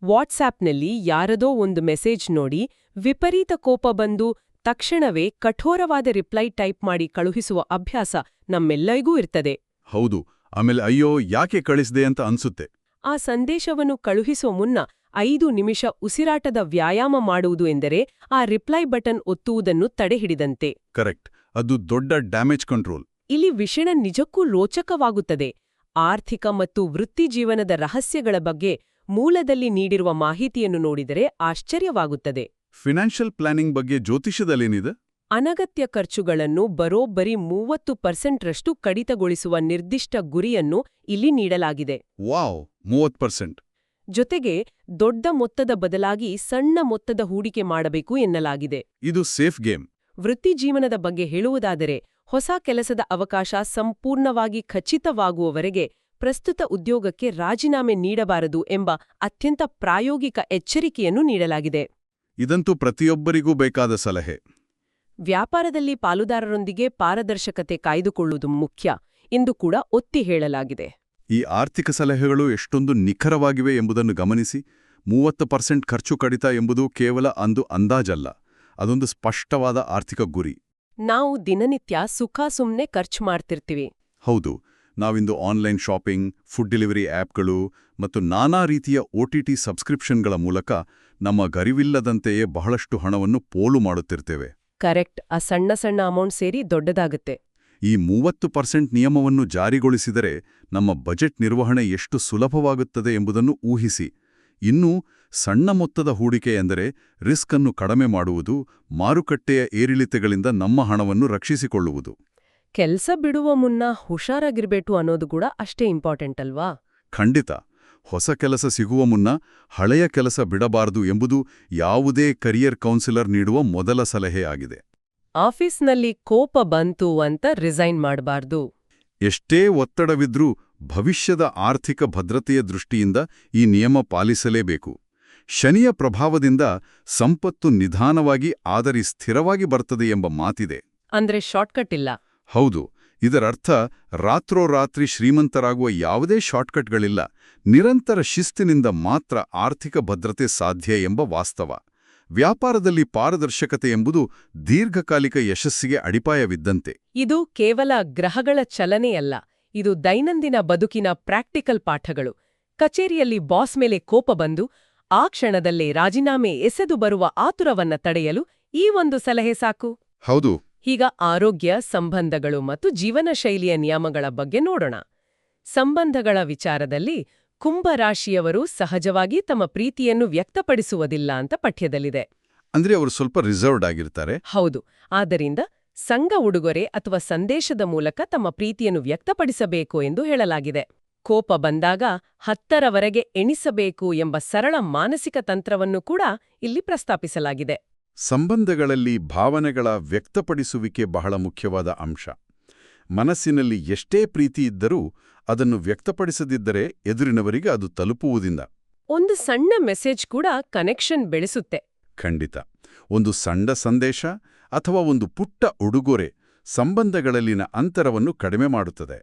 ವಾಟ್ಸ್ಆಪ್ನಲ್ಲಿ ಯಾರದೋ ಒಂದು ಮೆಸೇಜ್ ನೋಡಿ ವಿಪರೀತ ಕೋಪ ಬಂದು ತಕ್ಷಣವೇ ಕಠೋರವಾದ ರಿಪ್ಲೈ ಟೈಪ್ ಮಾಡಿ ಕಳುಹಿಸುವ ಅಭ್ಯಾಸ ನಮ್ಮೆಲ್ಲರಿಗೂ ಇರ್ತದೆ. ಹೌದು, ಆಮೇಲೆ ಅಯ್ಯೋ ಯಾಕೆ ಕಳಿಸ್ದೆ ಅಂತ ಅನ್ಸುತ್ತೆ. ಆ ಸಂದೇಶವನ್ನು ಕಳುಹಿಸುವ ಮುನ್ನ 5 ನಿಮಿಷ ಉಸಿರಾಟದ ವ್ಯಾಯಾಮ ಮಾಡುವುದು ಎಂದರೆ ಆ ರಿಪ್ಲೈ ಬಟನ್ ಒತ್ತುವುದನ್ನು ತಡೆಹಿಡಿದಂತೆ. ಕರೆಕ್ಟ್, ಅದು ದೊಡ್ಡ ಡ್ಯಾಮೇಜ್ ಕಂಟ್ರೋಲ್. ಇಲ್ಲಿ ವಿಷಯ ನಿಜಕ್ಕೂ ರೋಚಕವಾಗುತ್ತದೆ. ಆರ್ಥಿಕ ಮತ್ತು ವೃತ್ತಿಜೀವನದ ರಹಸ್ಯಗಳ ಬಗ್ಗೆ ಮೂಲದಲ್ಲಿ ನೀಡಿರುವ ಮಾಹಿತಿಯನ್ನು ನೋಡಿದರೆ ಆಶ್ಚರ್ಯವಾಗುತ್ತದೆ. ಫಿನಾನ್ಷಿಯಲ್ ಪ್ಲಾನಿಂಗ್ ಬಗ್ಗೆ ಜ್ಯೋತಿಷ್ಯದಲ್ಲೇನಿದೆ? ಅನಗತ್ಯ ಖರ್ಚುಗಳನ್ನು ಬರೋಬ್ಬರಿ 30% ಕಡಿತಗೊಳಿಸುವ ನಿರ್ದಿಷ್ಟ ಗುರಿಯನ್ನು ಇಲ್ಲಿ ನೀಡಲಾಗಿದೆ. ವಾವ್, 30%! ಜೊತೆಗೆ ದೊಡ್ಡ ಮೊತ್ತದ ಬದಲಾಗಿ ಸಣ್ಣ ಮೊತ್ತದ ಹೂಡಿಕೆ ಮಾಡಬೇಕು ಎನ್ನಲಾಗಿದೆ. ಇದು ಸೇಫ್ ಗೇಮ್. ವೃತ್ತಿಜೀವನದ ಬಗ್ಗೆ ಹೇಳುವುದಾದರೆ, ಹೊಸ ಕೆಲಸದ ಅವಕಾಶ ಸಂಪೂರ್ಣವಾಗಿ ಖಚಿತವಾಗುವವರೆಗೆ ಪ್ರಸ್ತುತ ಉದ್ಯೋಗಕ್ಕೆ ರಾಜೀನಾಮೆ ನೀಡಬಾರದು ಎಂಬ ಅತ್ಯಂತ ಪ್ರಾಯೋಗಿಕ ಎಚ್ಚರಿಕೆಯನ್ನು ನೀಡಲಾಗಿದೆ. ಇದಂತೂ ಪ್ರತಿಯೊಬ್ಬರಿಗೂ ಬೇಕಾದ ಸಲಹೆ. ವ್ಯಾಪಾರದಲ್ಲಿ ಪಾಲುದಾರರೊಂದಿಗೆ ಪಾರದರ್ಶಕತೆ ಕಾಯ್ದುಕೊಳ್ಳುವುದು ಮುಖ್ಯ ಎಂದು ಕೂಡ ಒತ್ತಿ ಹೇಳಲಾಗಿದೆ. ಈ ಆರ್ಥಿಕ ಸಲಹೆಗಳು ಎಷ್ಟೊಂದು ನಿಖರವಾಗಿವೆ ಎಂಬುದನ್ನು ಗಮನಿಸಿ. 30% ಖರ್ಚು ಕಡಿತ ಎಂಬುದು ಕೇವಲ ಒಂದು ಅಂದಾಜಲ್ಲ, ಅದೊಂದು ಸ್ಪಷ್ಟವಾದ ಆರ್ಥಿಕ ಗುರಿ. ನಾವು ದಿನನಿತ್ಯ ಸುಮ್ಮನೆ ಖರ್ಚು ಮಾಡ್ತಿರ್ತೀವಿ. ಹೌದು, ನಾವಿಂದು ಆನ್ಲೈನ್ ಶಾಪಿಂಗ್, ಫುಡ್ ಡೆಲಿವರಿ ಆ್ಯಪ್ಗಳು ಮತ್ತು ನಾನಾ ರೀತಿಯ OTT ಸಬ್ಸ್ಕ್ರಿಪ್ಷನ್ಗಳ ಮೂಲಕ ನಮ್ಮ ಗರಿವಿಲ್ಲದಂತೆಯೇ ಬಹಳಷ್ಟು ಹಣವನ್ನು ಪೋಲು ಮಾಡುತ್ತಿರ್ತೇವೆ. ಕರೆಕ್ಟ್, ಆ ಸಣ್ಣ ಸಣ್ಣ ಅಮೌಂಟ್ ಸೇರಿ ದೊಡ್ಡದಾಗುತ್ತೆ. ಈ 30% ನಿಯಮವನ್ನು ಜಾರಿಗೊಳಿಸಿದರೆ ನಮ್ಮ ಬಜೆಟ್ ನಿರ್ವಹಣೆ ಎಷ್ಟು ಸುಲಭವಾಗುತ್ತದೆ ಎಂಬುದನ್ನು ಊಹಿಸಿ. ಇನ್ನೂ ಸಣ್ಣ ಮೊತ್ತದ ಹೂಡಿಕೆ ಎಂದರೆ ರಿಸ್ಕ್ ಅನ್ನು ಕಡಿಮೆ ಮಾಡುವುದು, ಮಾರುಕಟ್ಟೆಯ ಏರಿಳಿತಗಳಿಂದ ನಮ್ಮ ಹಣವನ್ನು ರಕ್ಷಿಸಿಕೊಳ್ಳುವುದು. ಕೆಲಸ ಬಿಡುವ ಮುನ್ನ ಹುಷಾರಾಗಿರ್ಬೇಕು ಅನ್ನೋದು ಕೂಡ ಅಷ್ಟೇ ಇಂಪಾರ್ಟೆಂಟ್ ಅಲ್ವಾ? ಖಂಡಿತ. ಹೊಸ ಕೆಲಸ ಸಿಗುವ ಮುನ್ನ ಹಳೆಯ ಕೆಲಸ ಬಿಡಬಾರದು ಎಂಬುದು ಯಾವುದೇ ಕರಿಯರ್ ಕೌನ್ಸಿಲರ್ ನೀಡುವ ಮೊದಲ ಸಲಹೆಯಾಗಿದೆ. ಆಫೀಸ್ನಲ್ಲಿ ಕೋಪ ಬಂತು ಅಂತ ರಿಸೈನ್ ಮಾಡಬಾರ್ದು. ಎಷ್ಟೇ ಒತ್ತಡವಿದ್ರೂ ಭವಿಷ್ಯದ ಆರ್ಥಿಕ ಭದ್ರತೆಯ ದೃಷ್ಟಿಯಿಂದ ಈ ನಿಯಮ ಪಾಲಿಸಲೇಬೇಕು. ಶನಿಯ ಪ್ರಭಾವದಿಂದ ಸಂಪತ್ತು ನಿಧಾನವಾಗಿ ಆದರೆ ಸ್ಥಿರವಾಗಿ ಬರ್ತದೆ ಎಂಬ ಮಾತಿದೆ. ಅಂದ್ರೆ ಶಾರ್ಟ್ಕಟ್ ಇಲ್ಲ. ಹೌದು, ಇದರರ್ಥ ರಾತ್ರೋರಾತ್ರಿ ಶ್ರೀಮಂತರಾಗುವ ಯಾವುದೇ ಶಾರ್ಟ್ಕಟ್ಗಳಿಲ್ಲ. ನಿರಂತರ ಶಿಸ್ತಿನಿಂದ ಮಾತ್ರ ಆರ್ಥಿಕ ಭದ್ರತೆ ಸಾಧ್ಯ ಎಂಬ ವಾಸ್ತವ. ವ್ಯಾಪಾರದಲ್ಲಿ ಪಾರದರ್ಶಕತೆ ಎಂಬುದು ದೀರ್ಘಕಾಲಿಕ ಯಶಸ್ಸಿಗೆ ಅಡಿಪಾಯವಿದ್ದಂತೆ. ಇದು ಕೇವಲ ಗ್ರಹಗಳ ಚಲನೆಯಲ್ಲ, ಇದು ದೈನಂದಿನ ಬದುಕಿನ ಪ್ರಾಕ್ಟಿಕಲ್ ಪಾಠಗಳು. ಕಚೇರಿಯಲ್ಲಿ ಬಾಸ್ ಮೇಲೆ ಕೋಪ ಬಂದು ಆ ಕ್ಷಣದಲ್ಲೇ ರಾಜೀನಾಮೆ ಎಸೆದು ಬರುವ ಆತುರವನ್ನ ತಡೆಯಲು ಈ ಒಂದು ಸಲಹೆ ಸಾಕು. ಹೌದು. ಈಗ ಆರೋಗ್ಯ, ಸಂಬಂಧಗಳು ಮತ್ತು ಜೀವನ ಶೈಲಿಯ ನಿಯಮಗಳ ಬಗ್ಗೆ ನೋಡೋಣ. ಸಂಬಂಧಗಳ ವಿಚಾರದಲ್ಲಿ ಕುಂಭರಾಶಿಯವರು ಸಹಜವಾಗಿ ತಮ್ಮ ಪ್ರೀತಿಯನ್ನು ವ್ಯಕ್ತಪಡಿಸುವುದಿಲ್ಲ ಅಂತ ಪಠ್ಯದಲ್ಲಿದೆ. ಅಂದ್ರೆ ಅವರು ಸ್ವಲ್ಪ ರಿಸರ್ವ್ಡ್ ಆಗಿರ್ತಾರೆ. ಹೌದು, ಆದ್ದರಿಂದ ಸಂಘ ಉಡುಗೊರೆ ಅಥವಾ ಸಂದೇಶದ ಮೂಲಕ ತಮ್ಮ ಪ್ರೀತಿಯನ್ನು ವ್ಯಕ್ತಪಡಿಸಬೇಕು ಎಂದು ಹೇಳಲಾಗಿದೆ. ಕೋಪ ಬಂದಾಗ 10ರವರೆಗೆ ಎಣಿಸಬೇಕು ಎಂಬ ಸರಳ ಮಾನಸಿಕ ತಂತ್ರವನ್ನು ಕೂಡ ಇಲ್ಲಿ ಪ್ರಸ್ತಾಪಿಸಲಾಗಿದೆ. ಸಂಬಂಧಗಳಲ್ಲಿ ಭಾವನೆಗಳ ವ್ಯಕ್ತಪಡಿಸುವಿಕೆ ಬಹಳ ಮುಖ್ಯವಾದ ಅಂಶ. ಮನಸ್ಸಿನಲ್ಲಿ ಎಷ್ಟೇ ಪ್ರೀತಿ ಇದ್ದರೂ ಅದನ್ನು ವ್ಯಕ್ತಪಡಿಸದಿದ್ದರೆ ಎದುರಿನವರಿಗೆ ಅದು ತಲುಪುವುದಿಲ್ಲ. ಒಂದು ಸಣ್ಣ ಮೆಸೇಜ್ ಕೂಡ ಕನೆಕ್ಷನ್ ಬೆಳೆಸುತ್ತೆ. ಖಂಡಿತ. ಒಂದು ಸಣ್ಣ ಸಂದೇಶ ಅಥವಾ ಒಂದು ಪುಟ್ಟ ಉಡುಗೊರೆ ಸಂಬಂಧಗಳಲ್ಲಿನ ಅಂತರವನ್ನು ಕಡಿಮೆ ಮಾಡುತ್ತದೆ.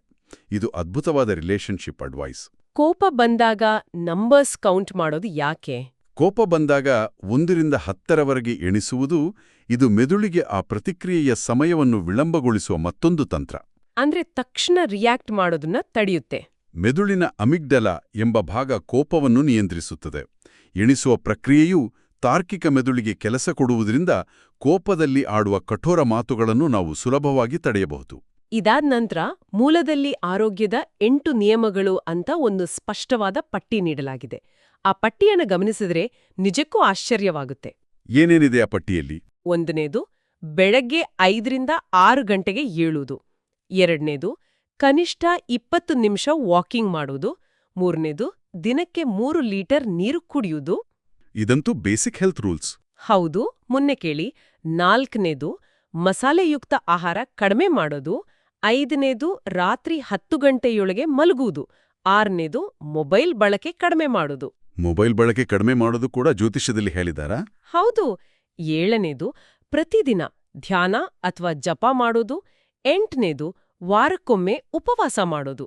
ಇದು ಅದ್ಭುತವಾದ ರಿಲೇಶನ್ಶಿಪ್ ಅಡ್ವೈಸ್. ಕೋಪ ಬಂದಾಗ ನಂಬರ್ಸ್ ಕೌಂಟ್ ಮಾಡೋದು ಯಾಕೆ? ಕೋಪ ಬಂದಾಗ 1ರಿಂದ 10ರವರೆಗೆ ಎಣಿಸುವುದು ಇದು ಮೆದುಳಿಗೆ ಆ ಪ್ರತಿಕ್ರಿಯೆಯ ಸಮಯವನ್ನು ವಿಳಂಬಗೊಳಿಸುವ ಮತ್ತೊಂದು ತಂತ್ರ. ಅಂದ್ರೆ ತಕ್ಷಣ ರಿಯಾಕ್ಟ್ ಮಾಡೋದನ್ನ ತಡೆಯುತ್ತೆ. ಮೆದುಳಿನ ಅಮಿಗ್ಡಲ ಎಂಬ ಭಾಗ ಕೋಪವನ್ನು ನಿಯಂತ್ರಿಸುತ್ತದೆ. ಎಣಿಸುವ ಪ್ರಕ್ರಿಯೆಯು ತಾರ್ಕಿಕ ಮೆದುಳಿಗೆ ಕೆಲಸ ಕೊಡುವುದರಿಂದ ಕೋಪದಲ್ಲಿ ಆಡುವ ಕಠೋರ ಮಾತುಗಳನ್ನು ನಾವು ಸುಲಭವಾಗಿ ತಡೆಯಬಹುದು. ಇದಾದ ನಂತರ ಮೂಲದಲ್ಲಿ ಆರೋಗ್ಯದ 8 ನಿಯಮಗಳು ಅಂತ ಒಂದು ಸ್ಪಷ್ಟವಾದ ಪಟ್ಟಿ ನೀಡಲಾಗಿದೆ. ಆ ಪಟ್ಟಿಯನ್ನು ಗಮನಿಸಿದ್ರೆ ನಿಜಕ್ಕೂ ಆಶ್ಚರ್ಯವಾಗುತ್ತೆ. ಏನೇನಿದೆ ಆ ಪಟ್ಟಿಯಲ್ಲಿ? 1ನೇದು, ಬೆಳಗ್ಗೆ 5ರಿಂದ 6 ಗಂಟೆಗೆ ಏಳುವುದು. 2ನೇದು, ಕನಿಷ್ಠ 20 ನಿಮಿಷ ವಾಕಿಂಗ್ ಮಾಡುವುದು. 3ನೇದು, ದಿನಕ್ಕೆ 3 ಲೀಟರ್ ನೀರು ಕುಡಿಯುವುದು. ಇದಂತೂ ಬೇಸಿಕ್ ಹೆಲ್ತ್ ರೂಲ್ಸ್. ಹೌದು, ಮುನ್ನೆ ಕೇಳಿ. 4ನೇದು, ಮಸಾಲೆಯುಕ್ತ ಆಹಾರ ಕಡಿಮೆ ಮಾಡೋದು. 5ನೇದು, ರಾತ್ರಿ 10 ಗಂಟೆಯೊಳಗೆ ಮಲಗುವುದು. 6ನೇದು, ಮೊಬೈಲ್ ಬಳಕೆ ಕಡಿಮೆ ಮಾಡೋದು. ಮೊಬೈಲ್ ಬಳಕೆ ಕಡಿಮೆ ಮಾಡೋದು ಕೂಡ ಜ್ಯೋತಿಷ್ಯದಲ್ಲಿ ಹೇಳಿದಾರಾ? ಹೌದು. 7ನೇದು, ಪ್ರತಿದಿನ ಧ್ಯಾನ ಅಥವಾ ಜಪ ಮಾಡೋದು. 8ನೇದು, ವಾರಕ್ಕೊಮ್ಮೆ ಉಪವಾಸ ಮಾಡೋದು.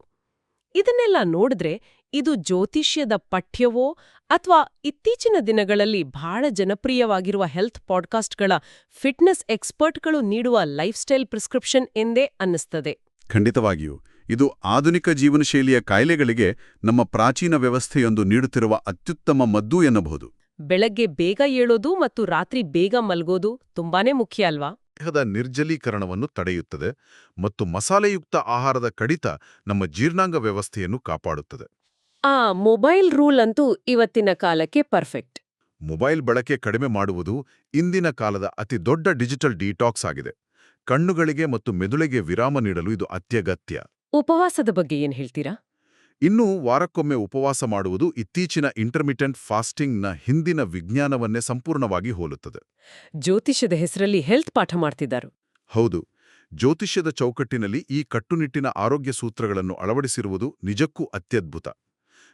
ಇದನ್ನೆಲ್ಲ ನೋಡಿದ್ರೆ ಇದು ಜ್ಯೋತಿಷ್ಯದ ಪಠ್ಯವೋ ಅಥವಾ ಇತ್ತೀಚಿನ ದಿನಗಳಲ್ಲಿ ಬಹಳ ಜನಪ್ರಿಯವಾಗಿರುವ ಹೆಲ್ತ್ ಪಾಡ್ಕಾಸ್ಟ್ಗಳ ಫಿಟ್ನೆಸ್ ಎಕ್ಸ್ಪರ್ಟ್ಗಳು ನೀಡುವ ಲೈಫ್ಸ್ಟೈಲ್ ಪ್ರಿಸ್ಕ್ರಿಪ್ಷನ್ ಎಂದೇ ಅನ್ನಿಸ್ತದೆ. ಖಂಡಿತವಾಗಿಯೂ ಇದು ಆಧುನಿಕ ಜೀವನಶೈಲಿಯ ಕಾಯಿಲೆಗಳಿಗೆ ನಮ್ಮ ಪ್ರಾಚೀನ ವ್ಯವಸ್ಥೆಯೊಂದು ನೀಡುತ್ತಿರುವ ಅತ್ಯುತ್ತಮ ಮದ್ದು ಎನ್ನಬಹುದು. ಬೆಳಗ್ಗೆ ಬೇಗ ಏಳೋದು ಮತ್ತು ರಾತ್ರಿ ಬೇಗ ಮಲ್ಗೋದು ತುಂಬಾನೇ ಮುಖ್ಯ ಅಲ್ವಾ? ದೇಹದ ನಿರ್ಜಲೀಕರಣವನ್ನು ತಡೆಯುತ್ತದೆ ಮತ್ತು ಮಸಾಲೆಯುಕ್ತ ಆಹಾರದ ಕಡಿತ ನಮ್ಮ ಜೀರ್ಣಾಂಗ ವ್ಯವಸ್ಥೆಯನ್ನು ಕಾಪಾಡುತ್ತದೆ. ಆ ಮೊಬೈಲ್ ರೂಲ್ ಅಂತೂ ಇವತ್ತಿನ ಕಾಲಕ್ಕೆ ಪರ್ಫೆಕ್ಟ್. ಮೊಬೈಲ್ ಬಳಕೆ ಕಡಿಮೆ ಮಾಡುವುದು ಇಂದಿನ ಕಾಲದ ಅತಿ ದೊಡ್ಡ ಡಿಜಿಟಲ್ ಡಿಟಾಕ್ಸ್ ಆಗಿದೆ. ಕಣ್ಣುಗಳಿಗೆ ಮತ್ತು ಮೆದುಳಿಗೆ ವಿರಾಮ ನೀಡಲು ಇದು ಅತ್ಯಗತ್ಯ. ಉಪವಾಸದ ಬಗ್ಗೆ ಏನ್ ಹೇಳ್ತೀರಾ? ಇನ್ನು ವಾರಕ್ಕೊಮ್ಮೆ ಉಪವಾಸ ಮಾಡುವುದು ಇತ್ತೀಚಿನ ಇಂಟರ್ಮಿಟೆಂಟ್ ಫಾಸ್ಟಿಂಗ್ನ ಹಿಂದಿನ ವಿಜ್ಞಾನವನ್ನೇ ಸಂಪೂರ್ಣವಾಗಿ ಹೋಲುತ್ತದೆ. ಜ್ಯೋತಿಷ್ಯದ ಹೆಸರಲ್ಲಿ ಹೆಲ್ತ್ ಪಾಠ ಮಾಡ್ತಿದ್ದಾರೆ. ಹೌದು, ಜ್ಯೋತಿಷ್ಯದ ಚೌಕಟ್ಟಿನಲ್ಲಿ ಈ ಕಟ್ಟುನಿಟ್ಟಿನ ಆರೋಗ್ಯ ಸೂತ್ರಗಳನ್ನು ಅಳವಡಿಸಿರುವುದು ನಿಜಕ್ಕೂ ಅತ್ಯದ್ಭುತ.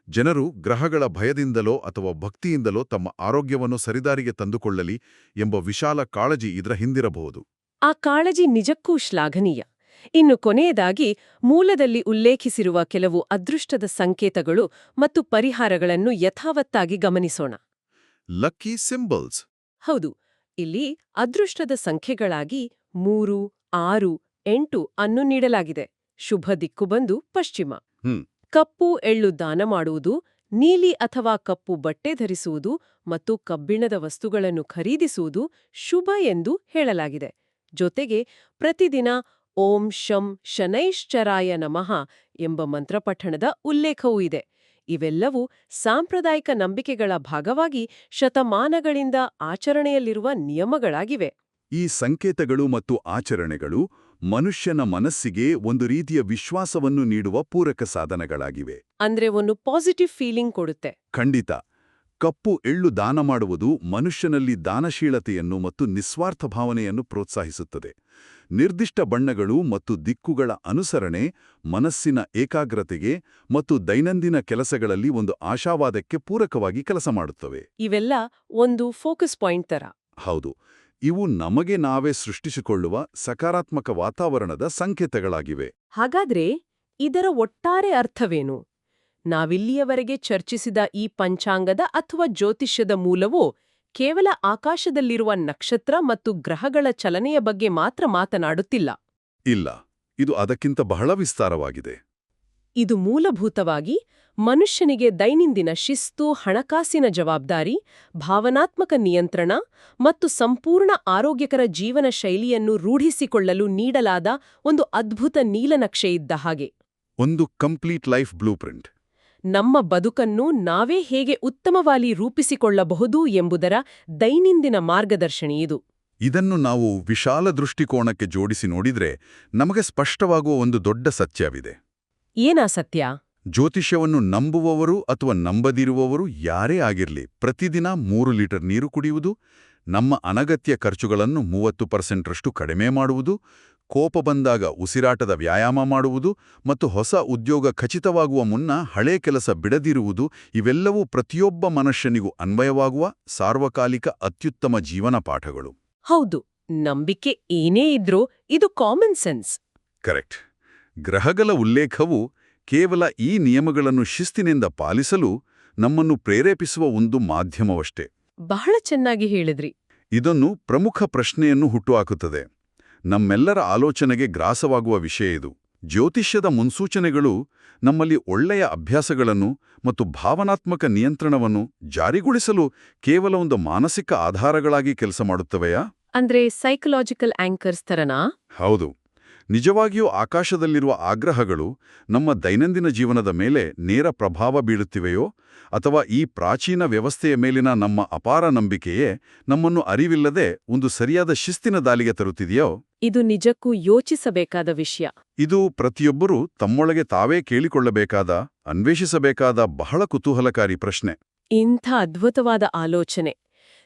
ಜನರು ಗ್ರಹಗಳ ಭಯದಿಂದಲೋ ಅಥವಾ ಭಕ್ತಿಯಿಂದಲೋ ತಮ್ಮ ಆರೋಗ್ಯವನ್ನು ಸರಿದಾರಿಗೆ ತಂದುಕೊಳ್ಳಲಿ ಎಂಬ ವಿಶಾಲ ಕಾಳಜಿ ಇದರ ಹಿಂದಿರಬಹುದು. ಆ ಕಾಳಜಿ ನಿಜಕ್ಕೂ ಶ್ಲಾಘನೀಯ. ಇನ್ನು ಕೊನೆಯದಾಗಿ ಮೂಲದಲ್ಲಿ ಉಲ್ಲೇಖಿಸಿರುವ ಕೆಲವು ಅದೃಷ್ಟದ ಸಂಕೇತಗಳು ಮತ್ತು ಪರಿಹಾರಗಳನ್ನು ಯಥಾವತ್ತಾಗಿ ಗಮನಿಸೋಣ. Lucky symbols. ಹೌದು, ಇಲ್ಲಿ ಅದೃಷ್ಟದ ಸಂಖ್ಯೆಗಳಾಗಿ 3, 6, 8 ಅನ್ನು ನೀಡಲಾಗಿದೆ. ಶುಭ ದಿಕ್ಕು ಬಂದು ಪಶ್ಚಿಮ. ಕಪ್ಪು ಎಳ್ಳು ದಾನ ಮಾಡುವುದು, ನೀಲಿ ಅಥವಾ ಕಪ್ಪು ಬಟ್ಟೆ ಧರಿಸುವುದು ಮತ್ತು ಕಬ್ಬಿಣದ ವಸ್ತುಗಳನ್ನು ಖರೀದಿಸುವುದು ಶುಭ ಎಂದು ಹೇಳಲಾಗಿದೆ. ಜೊತೆಗೆ ಪ್ರತಿದಿನ ಓಂ ಶಂ ಶನೈಶ್ಚರಾಯ ನಮಃ ಎಂಬ ಮಂತ್ರಪಠಣದ ಉಲ್ಲೇಖವೂ ಇದೆ. ಇವೆಲ್ಲವೂ ಸಾಂಪ್ರದಾಯಿಕ ನಂಬಿಕೆಗಳ ಭಾಗವಾಗಿ ಶತಮಾನಗಳಿಂದ ಆಚರಣೆಯಲ್ಲಿರುವ ನಿಯಮಗಳಾಗಿವೆ. ಈ ಸಂಕೇತಗಳು ಮತ್ತು ಆಚರಣೆಗಳು ಮನುಷ್ಯನ ಮನಸ್ಸಿಗೆ ಒಂದು ರೀತಿಯ ವಿಶ್ವಾಸವನ್ನು ನೀಡುವ ಪೂರಕ ಸಾಧನಗಳಾಗಿವೆ. ಅಂದ್ರೆ ಒಂದು ಪಾಸಿಟಿವ್ ಫೀಲಿಂಗ್ ಕೊಡುತ್ತೆ. ಖಂಡಿತ. ಕಪ್ಪು ಎಳ್ಳು ದಾನ ಮಾಡುವುದು ಮನುಷ್ಯನಲ್ಲಿ ದಾನಶೀಲತೆಯನ್ನು ಮತ್ತು ನಿಸ್ವಾರ್ಥ ಭಾವನೆಯನ್ನು ಪ್ರೋತ್ಸಾಹಿಸುತ್ತದೆ. ನಿರ್ದಿಷ್ಟ ಬಣ್ಣಗಳು ಮತ್ತು ದಿಕ್ಕುಗಳ ಅನುಸರಣೆ ಮನಸ್ಸಿನ ಏಕಾಗ್ರತೆಗೆ ಮತ್ತು ದೈನಂದಿನ ಕೆಲಸಗಳಲ್ಲಿ ಒಂದು ಆಶಾವಾದಕ್ಕೆ ಪೂರಕವಾಗಿ ಕೆಲಸ ಮಾಡುತ್ತವೆ. ಇವೆಲ್ಲ ಒಂದು ಫೋಕಸ್ ಪಾಯಿಂಟ್ ತರ. ಹೌದು, ಇವು ನಮಗೆ ನಾವೇ ಸೃಷ್ಟಿಸಿಕೊಳ್ಳುವ ಸಕಾರಾತ್ಮಕ ವಾತಾವರಣದ ಸಂಕೇತಗಳಾಗಿವೆ. ಹಾಗಾದ್ರೆ ಇದರ ಒಟ್ಟಾರೆ ಅರ್ಥವೇನು? ನಾವಿಲ್ಲಿಯವರೆಗೆ ಚರ್ಚಿಸಿದ ಈ ಪಂಚಾಂಗದ ಅಥವಾ ಜ್ಯೋತಿಷ್ಯದ ಮೂಲವು ಕೇವಲ ಆಕಾಶದಲ್ಲಿರುವ ನಕ್ಷತ್ರ ಮತ್ತು ಗ್ರಹಗಳ ಚಲನೆಯ ಬಗ್ಗೆ ಮಾತ್ರ ಮಾತನಾಡುತ್ತಿಲ್ಲ. ಇಲ್ಲ, ಇದು ಅದಕ್ಕಿಂತ ಬಹಳ ವಿಸ್ತಾರವಾಗಿದೆ. ಇದು ಮೂಲಭೂತವಾಗಿ ಮನುಷ್ಯನಿಗೆ ದೈನಂದಿನ ಶಿಸ್ತು, ಹಣಕಾಸಿನ ಜವಾಬ್ದಾರಿ, ಭಾವನಾತ್ಮಕ ನಿಯಂತ್ರಣ ಮತ್ತು ಸಂಪೂರ್ಣ ಆರೋಗ್ಯಕರ ಜೀವನ ಶೈಲಿಯನ್ನು ರೂಢಿಸಿಕೊಳ್ಳಲು ನೀಡಲಾದ ಒಂದು ಅದ್ಭುತ ನೀಲನಕ್ಷೆಯಿದ್ದ ಹಾಗೆ. ಒಂದು ಕಂಪ್ಲೀಟ್ ಲೈಫ್ ಬ್ಲೂಪ್ರಿಂಟ್. ನಮ್ಮ ಬದುಕನ್ನು ನಾವೇ ಹೇಗೆ ಉತ್ತಮವಾಗಿ ರೂಪಿಸಿಕೊಳ್ಳಬಹುದು ಎಂಬುದರ ದೈನಂದಿನ ಮಾರ್ಗದರ್ಶನಿ ಇದು. ಇದನ್ನು ನಾವು ವಿಶಾಲ ದೃಷ್ಟಿಕೋನಕ್ಕೆ ಜೋಡಿಸಿ ನೋಡಿದ್ರೆ ನಮಗೆ ಸ್ಪಷ್ಟವಾಗುವ ಒಂದು ದೊಡ್ಡ ಸತ್ಯವಿದೆ. ಏನಾ ಸತ್ಯ? ಜ್ಯೋತಿಷ್ಯವನ್ನು ನಂಬುವವರು ಅಥವಾ ನಂಬದಿರುವವರು ಯಾರೇ ಆಗಿರಲಿ, ಪ್ರತಿದಿನ 3 ಲೀಟರ್ ನೀರು ಕುಡಿಯುವುದು, ನಮ್ಮ ಅನಗತ್ಯ ಖರ್ಚುಗಳನ್ನು 30% ಕಡಿಮೆ ಮಾಡುವುದು, ಕೋಪ ಬಂದಾಗ ಉಸಿರಾಟದ ವ್ಯಾಯಾಮ ಮಾಡುವುದು ಮತ್ತು ಹೊಸ ಉದ್ಯೋಗ ಖಚಿತವಾಗುವ ಮುನ್ನ ಹಳೇ ಕೆಲಸ ಬಿಡದಿರುವುದು, ಇವೆಲ್ಲವೂ ಪ್ರತಿಯೊಬ್ಬ ಮನುಷ್ಯನಿಗೂ ಅನ್ವಯವಾಗುವ ಸಾರ್ವಕಾಲಿಕ ಅತ್ಯುತ್ತಮ ಜೀವನ ಪಾಠಗಳು. ಹೌದು, ನಂಬಿಕೆ ಏನೇ ಇದ್ರೂ ಇದು ಕಾಮನ್ ಸೆನ್ಸ್. ಕರೆಕ್ಟ್. ಗ್ರಹಗಳ ಉಲ್ಲೇಖವು ಕೇವಲ ಈ ನಿಯಮಗಳನ್ನು ಶಿಸ್ತಿನಿಂದ ಪಾಲಿಸಲು ನಮ್ಮನ್ನು ಪ್ರೇರೇಪಿಸುವ ಒಂದು ಮಾಧ್ಯಮವಷ್ಟೇ. ಬಹಳ ಚೆನ್ನಾಗಿ ಹೇಳಿದ್ರಿ. ಇದೊಂದು ಪ್ರಮುಖ ಪ್ರಶ್ನೆಯನ್ನು ಹುಟ್ಟುಹಾಕುತ್ತದೆ. ನಮ್ಮೆಲ್ಲರ ಆಲೋಚನೆಗೆ ಗ್ರಾಸವಾಗುವ ವಿಷಯ ಇದು. ಜ್ಯೋತಿಷ್ಯದ ಮುನ್ಸೂಚನೆಗಳು ನಮ್ಮಲ್ಲಿ ಒಳ್ಳೆಯ ಅಭ್ಯಾಸಗಳನ್ನು ಮತ್ತು ಭಾವನಾತ್ಮಕ ನಿಯಂತ್ರಣವನ್ನು ಜಾರಿಗೊಳಿಸಲು ಕೇವಲ ಒಂದು ಮಾನಸಿಕ ಆಧಾರಗಳಾಗಿ ಕೆಲಸ ಮಾಡುತ್ತವೆಯಾ? ಅಂದ್ರೆ ಸೈಕಲಾಜಿಕಲ್ ಆಂಕರ್ಸ್ ತರನಾ? ಹೌದು. ನಿಜವಾಗಿಯೂ ಆಕಾಶದಲ್ಲಿರುವ ಆಗ್ರಹಗಳು ನಮ್ಮ ದೈನಂದಿನ ಜೀವನದ ಮೇಲೆ ನೇರ ಪ್ರಭಾವ ಬೀಳುತ್ತಿವೆಯೋ, ಅಥವಾ ಈ ಪ್ರಾಚೀನ ವ್ಯವಸ್ಥೆಯ ಮೇಲಿನ ನಮ್ಮ ಅಪಾರ ನಂಬಿಕೆಯೇ ನಮ್ಮನ್ನು ಅರಿವಿಲ್ಲದೆ ಒಂದು ಸರಿಯಾದ ಶಿಸ್ತಿನ ದಾಳಿಗೆ ತರುತ್ತಿದೆಯೋ? ಇದು ನಿಜಕ್ಕೂ ಯೋಚಿಸಬೇಕಾದ ವಿಷಯ. ಇದು ಪ್ರತಿಯೊಬ್ಬರೂ ತಮ್ಮೊಳಗೆ ತಾವೇ ಕೇಳಿಕೊಳ್ಳಬೇಕಾದ, ಅನ್ವೇಷಿಸಬೇಕಾದ ಬಹಳ ಕುತೂಹಲಕಾರಿ ಪ್ರಶ್ನೆ. ಇಂಥ ಅದ್ಭುತವಾದ ಆಲೋಚನೆ.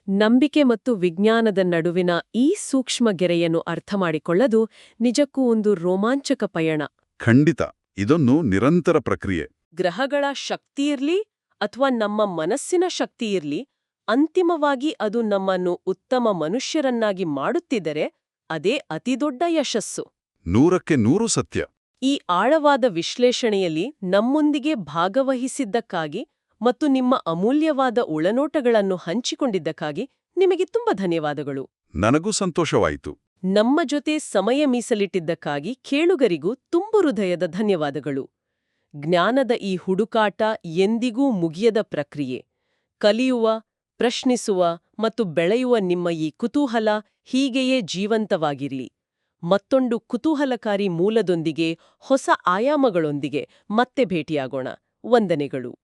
ನಂಬಿಕೆ ಮತ್ತು ವಿಜ್ಞಾನದ ನಡುವಿನ ಈ ಸೂಕ್ಷ್ಮ ಗೆರೆಯನ್ನು ಅರ್ಥಮಾಡಿಕೊಳ್ಳದು ನಿಜಕ್ಕೂ ಒಂದು ರೋಮಾಂಚಕ ಪಯಣ. ಖಂಡಿತ. ಇದೊಂದು ನಿರಂತರ ಪ್ರಕ್ರಿಯೆ. ಗ್ರಹಗಳ ಶಕ್ತಿಯಿರ್ಲಿ ಅಥವಾ ನಮ್ಮ ಮನಸ್ಸಿನ ಶಕ್ತಿಯಿರ್ಲಿ, ಅಂತಿಮವಾಗಿ ಅದು ನಮ್ಮನ್ನು ಉತ್ತಮ ಮನುಷ್ಯರನ್ನಾಗಿ ಮಾಡುತ್ತಿದ್ದರೆ ಅದೇ ಅತಿದೊಡ್ಡ ಯಶಸ್ಸು. 100% ಸತ್ಯ. ಈ ಆಳವಾದ ವಿಶ್ಲೇಷಣೆಯಲ್ಲಿ ನಮ್ಮೊಂದಿಗೆ ಭಾಗವಹಿಸಿದ್ದಕ್ಕಾಗಿ ಮತ್ತು ನಿಮ್ಮ ಅಮೂಲ್ಯವಾದ ಒಳನೋಟಗಳನ್ನು ಹಂಚಿಕೊಂಡಿದ್ದಕ್ಕಾಗಿ ನಿಮಗೆ ತುಂಬಾ ಧನ್ಯವಾದಗಳು. ನನಗೂ ಸಂತೋಷವಾಯಿತು. ನಮ್ಮ ಜೊತೆ ಸಮಯ ಮೀಸಲಿಟ್ಟಿದ್ದಕ್ಕಾಗಿ ಕೇಳುಗರಿಗೂ ತುಂಬು ಹೃದಯದ ಧನ್ಯವಾದಗಳು. ಜ್ಞಾನದ ಈ ಹುಡುಕಾಟ ಎಂದಿಗೂ ಮುಗಿಯದ ಪ್ರಕ್ರಿಯೆ. ಕಲಿಯುವ, ಪ್ರಶ್ನಿಸುವ ಮತ್ತು ಬೆಳೆಯುವ ನಿಮ್ಮ ಈ ಕುತೂಹಲ ಹೀಗೆಯೇ ಜೀವಂತವಾಗಿರಲಿ. ಮತ್ತೊಂದು ಕುತೂಹಲಕಾರಿ ಮೂಲದೊಂದಿಗೆ, ಹೊಸ ಆಯಾಮಗಳೊಂದಿಗೆ ಮತ್ತೆ ಭೇಟಿಯಾಗೋಣ. ವಂದನೆಗಳು.